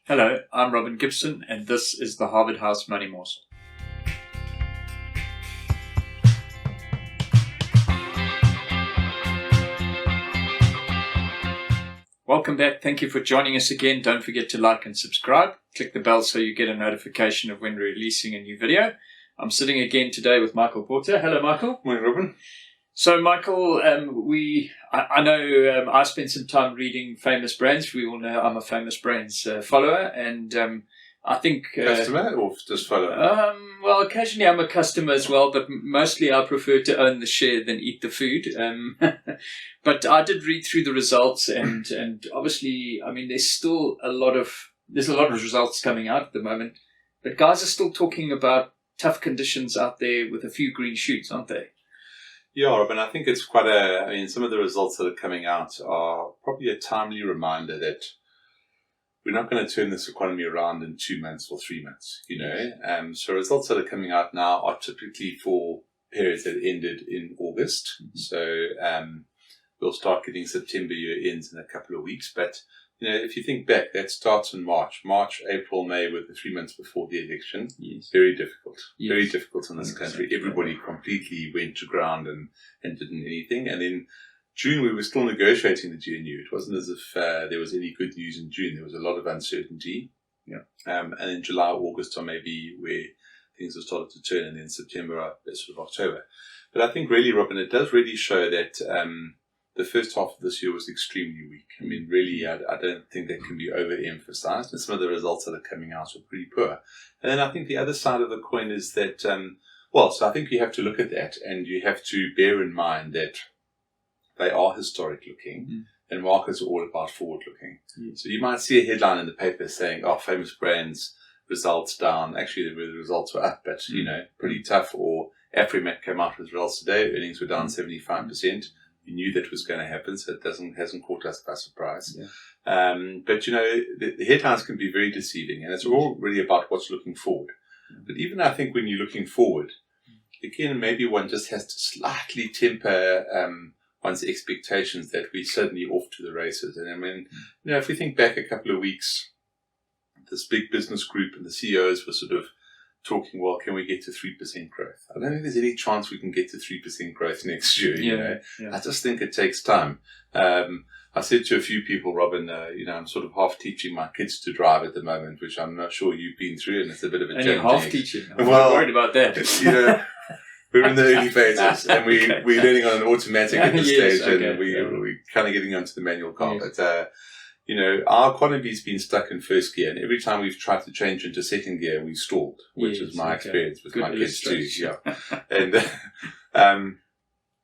Hello, I'm Robin Gibson, and this is the Harvard House Money Morsel. Welcome back. Thank you for joining us again. Don't forget to like and subscribe. Click the bell so you get a notification of when we're releasing a new video. I'm sitting again today with Michael Porter. Hello, Michael. Morning, Robin. So, Michael, I know I spent some time reading Famous Brands. We all know I'm a Famous Brands follower, and I think Customer or just follower? Well, occasionally I'm a customer as well, but mostly I prefer to own the share than eat the food. But I did read through the results, and obviously, I mean, there's a lot of results coming out at the moment, but guys are still talking about tough conditions out there with a few green shoots, aren't they? Yeah, Robin, I think it's some of the results that are coming out are probably a timely reminder that we're not going to turn this economy around in 2 months or 3 months, So results that are coming out now are typically for periods that ended in August. Mm-hmm. So we'll start getting September year ends in a couple of weeks. But, if you think back, that starts in March, April, May, with the 3 months before the election. Yes. Very difficult. Yes. Very difficult in this country. Everybody completely went to ground and didn't anything. And then June, we were still negotiating the GNU. It wasn't as if there was any good news in June. There was a lot of uncertainty. Yeah. And then July, August are maybe where things have started to turn, and then September, sort of October. But I think really, Robin, it does really show that the first half of this year was extremely weak. I mean, really, I don't think that can be overemphasized. And some of the results that are coming out are pretty poor. And then I think the other side of the coin is that, so I think you have to look at that, and you have to bear in mind that they are historic looking, and markets are all about forward looking. Mm. So you might see a headline in the paper saying, Famous Brands results down. Actually, the results were up, but, pretty tough. Or Afrimat came out with results today. Earnings were down 75%. You knew that was going to happen, so it hasn't caught us by surprise. Yeah. But, the headlines can be very deceiving, and it's all really about what's looking forward. But even I think when you're looking forward, again, maybe one just has to slightly temper one's expectations that we're suddenly off to the races. And I mean, if we think back a couple of weeks, this big business group and the CEOs were sort of talking, well, can we get to 3% growth? I don't think there's any chance we can get to 3% growth next year. Yeah. I just think it takes time. I said to a few people, Robin, I'm sort of half teaching my kids to drive at the moment, which I'm not sure you've been through, and it's a bit of a challenge. Half teaching? I'm worried about that. We're in the early phases, and we're learning on an automatic at this stage, and we're kind of getting onto the manual car. Yes. But, our economy's been stuck in first gear, and every time we've tried to change into second gear, we've stalled, which is my experience with my kids too. Yeah. And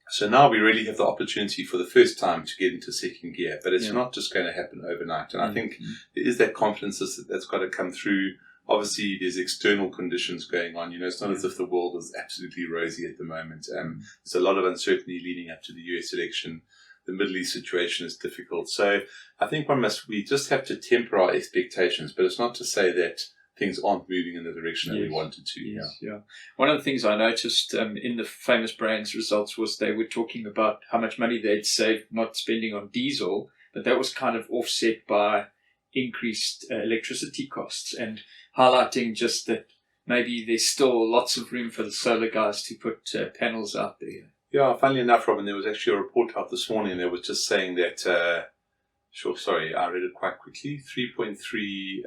so now we really have the opportunity for the first time to get into second gear, but it's not just going to happen overnight. And I think there is that confidence that's got to come through. Obviously, there's external conditions going on. It's not as if the world is absolutely rosy at the moment. There's a lot of uncertainty leading up to the US election. The Middle East situation is difficult. So I think we just have to temper our expectations, but it's not to say that things aren't moving in the direction that we wanted to. Yes, yeah. One of the things I noticed in the Famous Brands results was they were talking about how much money they'd saved not spending on diesel, but that was kind of offset by increased electricity costs, and highlighting just that maybe there's still lots of room for the solar guys to put panels out there. Yeah, funnily enough, Robin, there was actually a report out this morning that was just saying that, I read it quite quickly, 3.3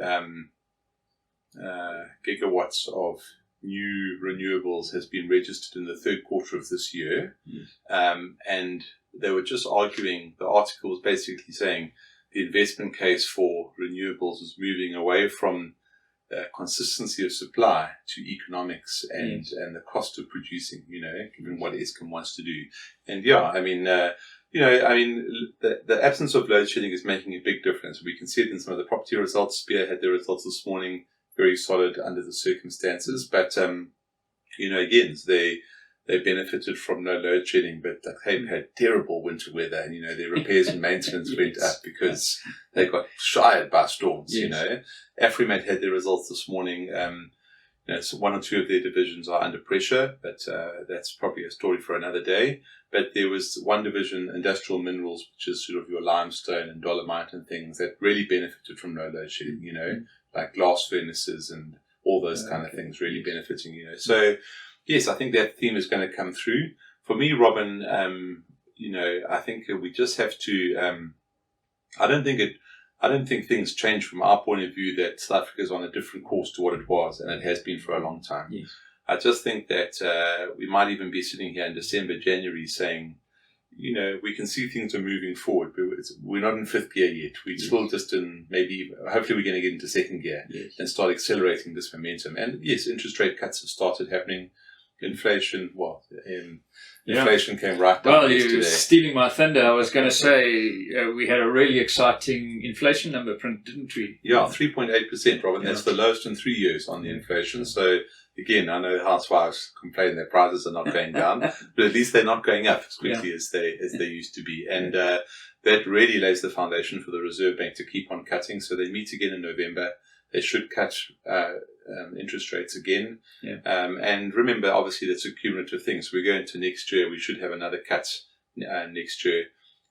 gigawatts of new renewables has been registered in the third quarter of this year. Yes. And they were just arguing, the article was basically saying the investment case for renewables is moving away from consistency of supply to economics and the cost of producing, given what Eskom wants to do. And the absence of load shedding is making a big difference. We can see it in some of the property results. Spear had their results this morning, very solid under the circumstances. But, again, they benefited from no load shedding, but they had terrible winter weather, and their repairs and maintenance went up because they got shied by storms. Yes. Afrimat had their results this morning. So one or two of their divisions are under pressure, but that's probably a story for another day. But there was one division, industrial minerals, which is sort of your limestone and dolomite and things that really benefited from no load shedding, like glass furnaces and all those kind of things really benefiting, So, yes, I think that theme is going to come through. For me, Robin, I think we just have to, I don't think things change from our point of view that South Africa is on a different course to what it was, and it has been for a long time. Yes. I just think that we might even be sitting here in December, January saying, we can see things are moving forward, but we're not in fifth gear yet. We're still just in hopefully we're going to get into second gear and start accelerating this momentum. And yes, interest rate cuts have started happening. Inflation, inflation came right down. Well, you're stealing my thunder. I was going to say we had a really exciting inflation number print, didn't we? Yeah, 3.8%, Robin. That's the lowest in 3 years on the inflation. So again, I know housewives complain their prices are not going down, but at least they're not going up as quickly as they used to be. And that really lays the foundation for the Reserve Bank to keep on cutting. So they meet again in November. They should cut interest rates again. And remember, obviously, that's a cumulative thing. So we go into next year, we should have another cut next year.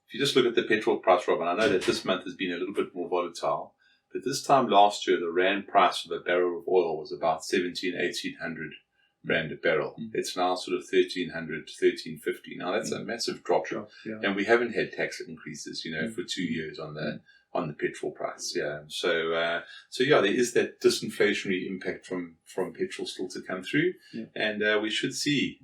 If you just look at the petrol price, Robin, I know that this month has been a little bit more volatile, but this time last year, the rand price of a barrel of oil was about 1,800 rand a barrel. It's now sort of 1,300, 1,350. Now that's a massive drop. And we haven't had tax increases, for 2 years on the petrol price. So there is that disinflationary impact from petrol still to come through, and we should see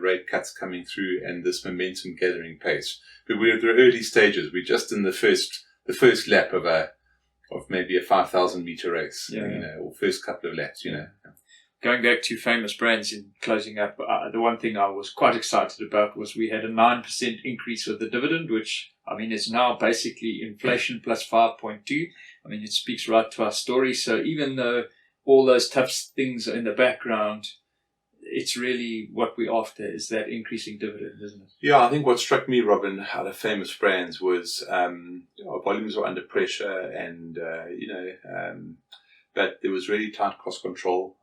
rate cuts coming through and this momentum gathering pace. But we're at the early stages. We're just in the first lap of maybe a 5,000 meter race, or first couple of laps. Going back to famous brands in closing up, the one thing I was quite excited about was we had a 9% increase of the dividend, which, is now basically inflation plus 5.2. It speaks right to our story. So even though all those tough things are in the background, it's really what we're after is that increasing dividend, isn't it? Yeah, I think what struck me, Robin, out of famous brands was our volumes were under pressure and, but there was really tight cost control.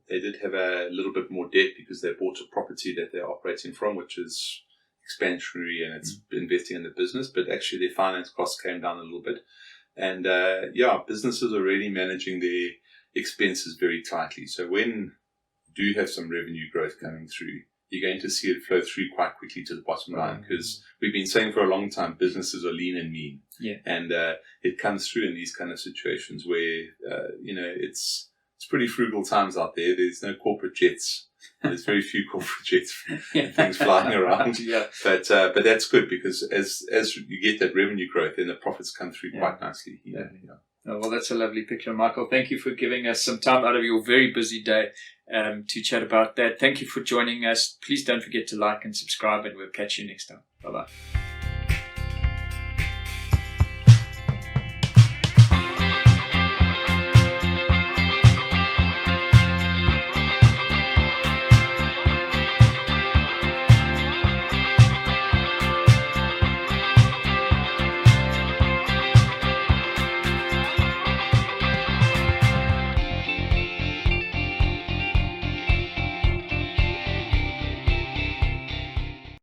They did have a little bit more debt because they bought a property that they're operating from, which is expansionary and it's investing in the business, but actually their finance costs came down a little bit. And businesses are really managing their expenses very tightly. So when you do have some revenue growth coming through, you're going to see it flow through quite quickly to the bottom line, because we've been saying for a long time businesses are lean and mean. And it comes through in these kind of situations where it's pretty frugal times out there. There's no corporate jets. There's very few corporate jets and things flying around. But that's good, because as you get that revenue growth, then the profits come through quite nicely. Oh, well, that's a lovely picture, Michael. Thank you for giving us some time out of your very busy day to chat about that. Thank you for joining us. Please don't forget to like and subscribe, and we'll catch you next time. Bye-bye.